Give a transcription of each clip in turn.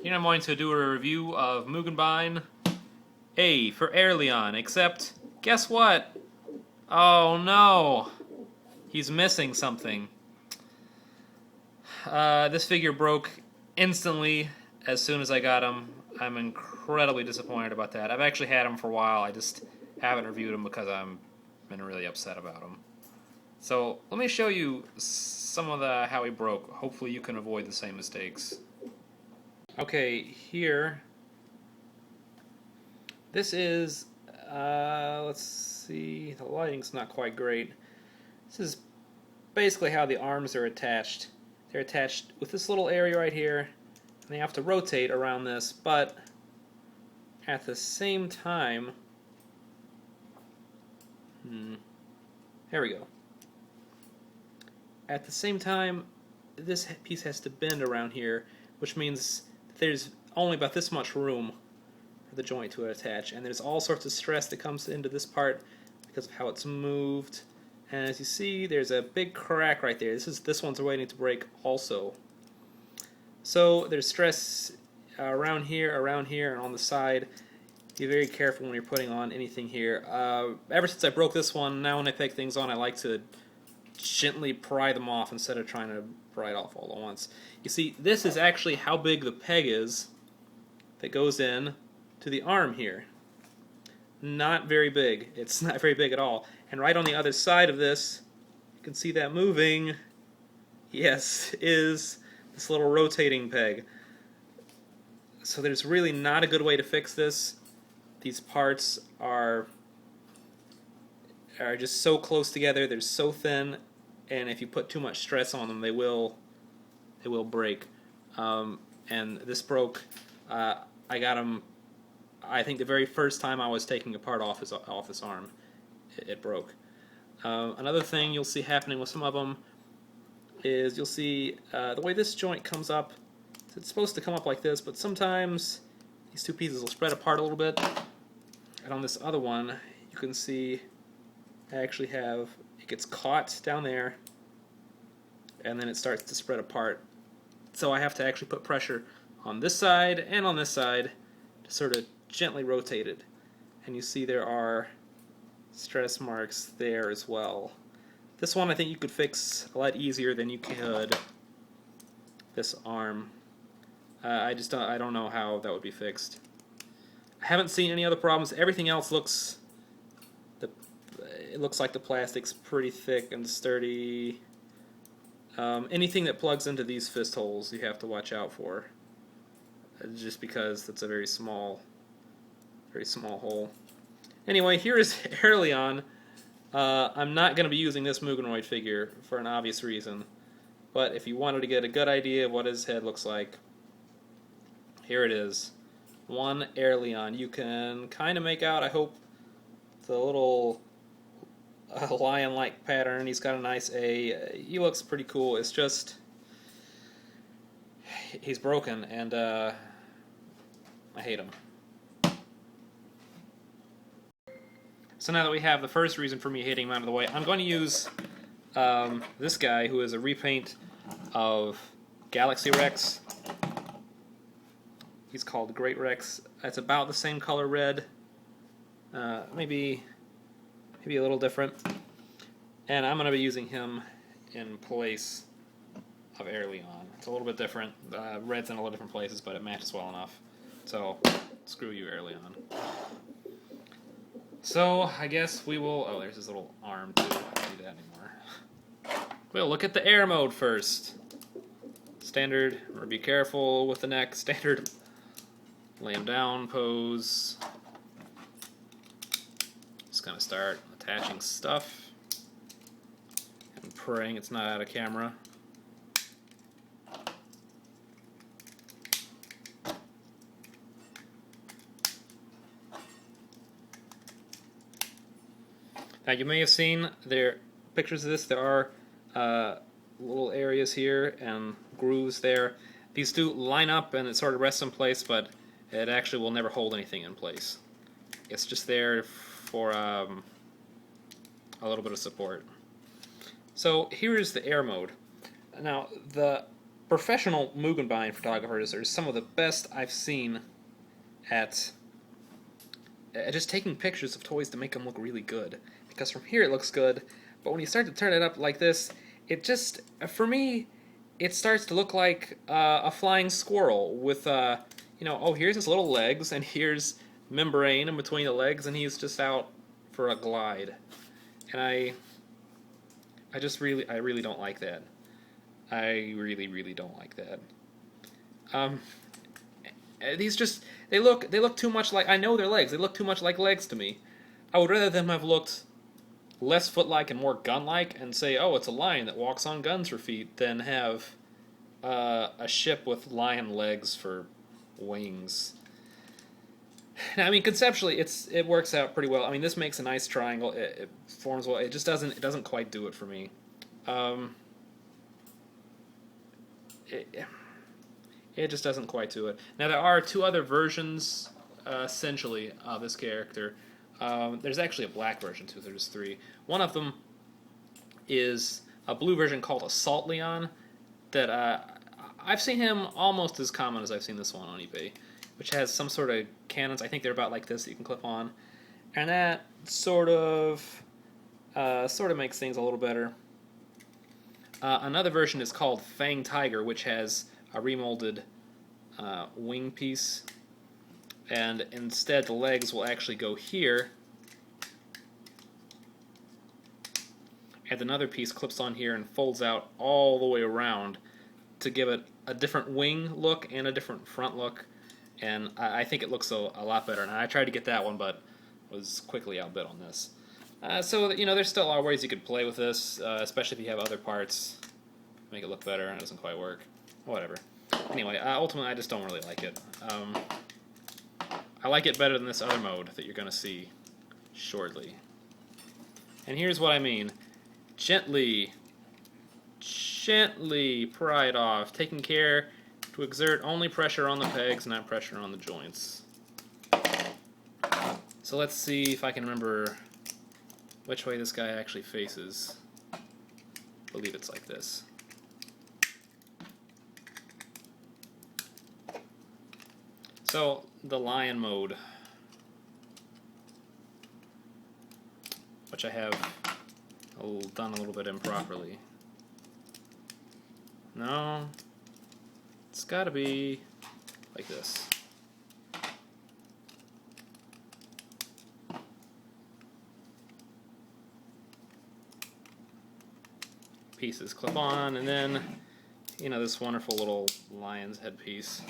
Here I'm going to do a review of Mugenbine A for Airleon, except, guess what? Oh no! He's missing something. This figure broke instantly as soon as I got him. I'm incredibly disappointed about that. I've actually had him for a while, I just haven't reviewed him because I've been really upset about him. So let me show you some of how he broke. Hopefully you can avoid the same mistakes. Okay, here, this is, let's see, the lighting's not quite great. This is basically how the arms are attached. They're attached with this little area right here, and they have to rotate around this, but at the same time, there we go. At the same time, this piece has to bend around here, which means there's only about this much room for the joint to attach, and there's all sorts of stress that comes into this part because of how it's moved. And as you see, there's a big crack right there. This one's waiting to break also. So there's stress around here, and on the side. Be very careful when you're putting on anything here. Ever since I broke this one, now when I peg things on, I like to gently pry them off instead of trying to pry it off all at once. You see, this is actually how big the peg is that goes in to the arm here. Not very big. It's not very big at all. And right on the other side of this, you can see that moving, yes, is this little rotating peg. So there's really not a good way to fix this. These parts are just so close together, they're so thin, and if you put too much stress on them, they will break. And this broke. I got him, I think the very first time I was taking a part off this arm, it broke. Another thing you'll see happening with some of them is you'll see the way this joint comes up. It's supposed to come up like this, but sometimes these two pieces will spread apart a little bit. And on this other one, you can see I actually have, it gets caught down there, and then it starts to spread apart. So I have to actually put pressure on this side and on this side to sort of gently rotate it. And you see there are stress marks there as well. This one I think you could fix a lot easier than you could this arm. I don't know how that would be fixed. I haven't seen any other problems. Everything else looks, it looks like the plastic's pretty thick and sturdy. Anything that plugs into these fist holes you have to watch out for, just because it's a very small hole. Anyway, here is Airleon. I'm not going to be using this Mugenoid figure for an obvious reason, but if you wanted to get a good idea of what his head looks like, here it is. One Airleon. You can kind of make out, I hope, the little lion-like pattern. He's got a nice A. He looks pretty cool. It's just, he's broken, and I hate him. So now that we have the first reason for me hating him out of the way, I'm going to use this guy, who is a repaint of Galaxy Rex. He's called Great Rex. It's about the same color red, maybe a little different. And I'm going to be using him in place of Airleon. It's a little bit different. Red's in a little different places, but it matches well enough. So, screw you, Airleon. So, I guess we will... Oh, there's his little arm, too. I don't do that anymore. We'll look at the air mode first. Standard, or be careful with the neck. Standard lay him down pose. Just gonna start attaching stuff and praying it's not out of camera. Now you may have seen there pictures of this. There are little areas here and grooves there. These do line up and it sort of rests in place, but it actually will never hold anything in place. It's just there for a little bit of support. So here is the air mode. Now the professional Mugenbine photographers are some of the best I've seen at just taking pictures of toys to make them look really good. Because from here it looks good, but when you start to turn it up like this, it just, for me, it starts to look like a flying squirrel with, oh, here's his little legs, and here's membrane in between the legs, and he's just out for a glide. And I really don't like that. I really, really don't like that. They look too much like, I know they're legs, they look too much like legs to me. I would rather them have looked less foot-like and more gun-like and say, oh, it's a lion that walks on guns for feet, than have a ship with lion legs for wings. Now, I mean, conceptually, it works out pretty well. I mean, this makes a nice triangle. It forms well. It just doesn't quite do it for me. It just doesn't quite do it. Now, there are two other versions, essentially, of this character. There's actually a black version, too. There's three. One of them is a blue version called Assault Leon, that I've seen him almost as common as I've seen this one on eBay, which has some sort of cannons. I think they're about like this that you can clip on. And that sort of makes things a little better. Another version is called Fang Tiger, which has a remolded wing piece, and instead the legs will actually go here, and another piece clips on here and folds out all the way around to give it a different wing look and a different front look, and I think it looks a lot better. And I tried to get that one, but was quickly outbid on this. So, there's still a lot of ways you could play with this, especially if you have other parts, make it look better, and it doesn't quite work. Whatever. Anyway, ultimately, I just don't really like it. I like it better than this other mode that you're going to see shortly. And here's what I mean. Gently pry it off, taking care to exert only pressure on the pegs, not pressure on the joints. So let's see if I can remember which way this guy actually faces. I believe it's like this. So, the lion mode, which I have done a little bit improperly. No, it's gotta be like this. Pieces clip on, and then, this wonderful little lion's head piece.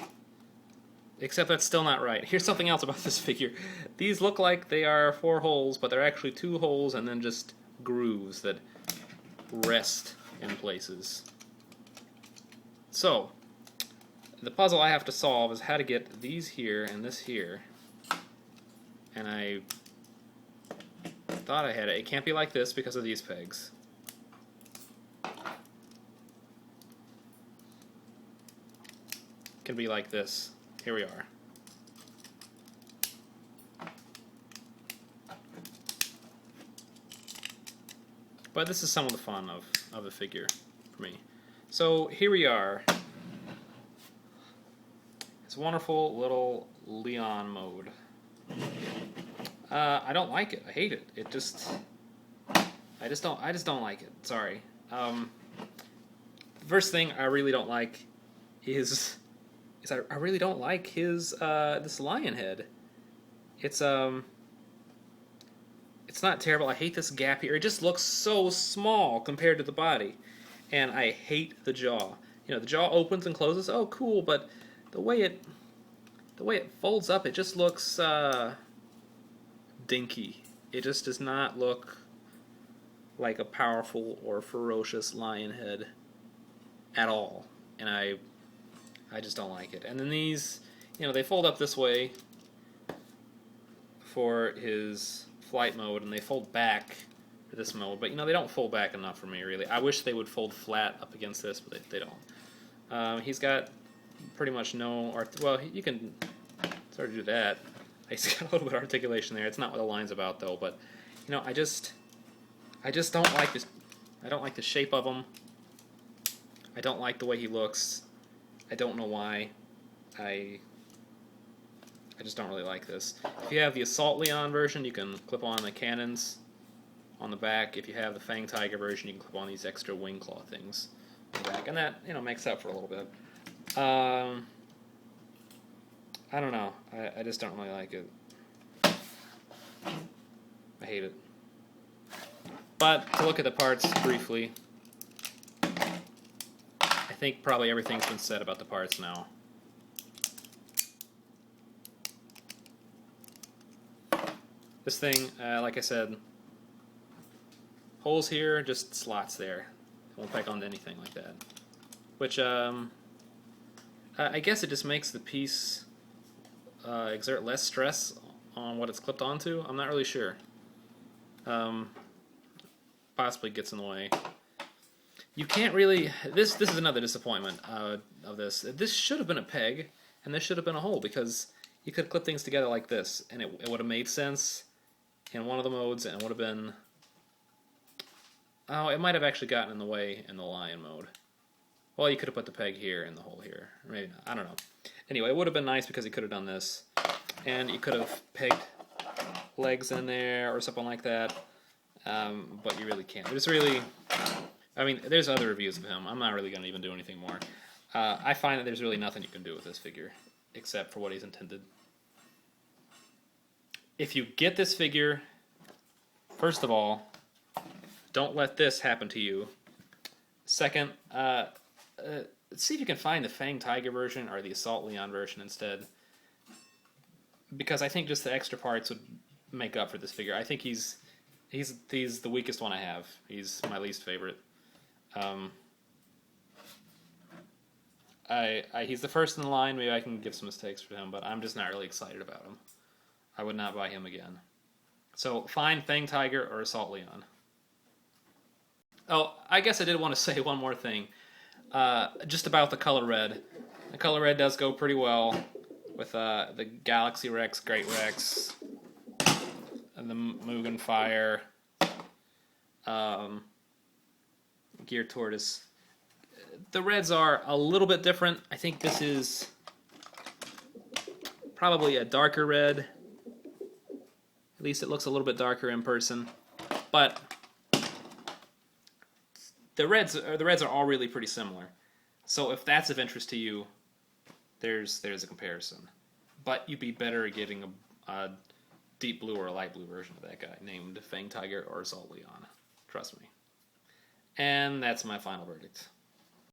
Except that's still not right. Here's something else about this figure. These look like they are 4 holes, but they're actually 2 holes and then just grooves that rest in places. So, the puzzle I have to solve is how to get these here and this here. And I thought I had it. It can't be like this because of these pegs. It can be like this. Here we are. But this is some of the fun of the figure for me. So here we are. It's wonderful little Leon mode. I don't like it. I hate it. I just don't like it. Sorry. The first thing I really don't like is I really don't like his this lion head. It's not terrible. I hate this gap here. It just looks so small compared to the body, and I hate the jaw. The jaw opens and closes. Oh, cool! But the way it folds up, it just looks dinky. It just does not look like a powerful or ferocious lion head at all, and I just don't like it. And then these, they fold up this way for his flight mode, and they fold back for this mode, but they don't fold back enough for me, really. I wish they would fold flat up against this, but they don't. He's got pretty much no well, you can sort of do that. He's got a little bit of articulation there. It's not what the line's about, though, but I just don't like this. I don't like the shape of him. I don't like the way he looks. I don't know why. I just don't really like this. If you have the Assault Leon version, you can clip on the cannons on the back. If you have the Fang Tiger version, you can clip on these extra wing claw things on the back, and that, you know, makes up for a little bit. I don't know. I just don't really like it. I hate it. But to look at the parts briefly, I think probably everything's been said about the parts now. This thing, like I said, holes here, just slots there. It won't pack onto anything like that. Which, I guess it just makes the piece exert less stress on what it's clipped onto. I'm not really sure. Possibly gets in the way. You can't really... This is another disappointment of this. This should have been a peg, and this should have been a hole, because you could clip things together like this, and it would have made sense in one of the modes, and it would have been... Oh, it might have actually gotten in the way in the lion mode. Well, you could have put the peg here and the hole here. Or maybe not. I don't know. Anyway, it would have been nice because you could have done this. And you could have pegged legs in there or something like that. But you really can't. There's really... I mean, there's other reviews of him. I'm not really going to even do anything more. I find that there's really nothing you can do with this figure except for what he's intended. If you get this figure, first of all, don't let this happen to you. Second, see if you can find the Fang Tiger version or the Assault Leon version instead. Because I think just the extra parts would make up for this figure. I think he's the weakest one I have. He's my least favorite. He's the first in the line. Maybe I can give some mistakes for him, but I'm just not really excited about him. I would not buy him again. So find Fang Tiger or Assault Leon. Oh, I guess I did want to say one more thing. Just about the color red. The color red does go pretty well with the Galaxy Rex, Great Rex, and the Mugen Fire, Gear Tortoise. The reds are a little bit different. I think this is probably a darker red. At least it looks a little bit darker in person. But the reds are all really pretty similar. So if that's of interest to you, there's a comparison. But you'd be better at getting a deep blue or a light blue version of that guy named Fang Tiger or Assault Leon. Trust me. And that's my final verdict.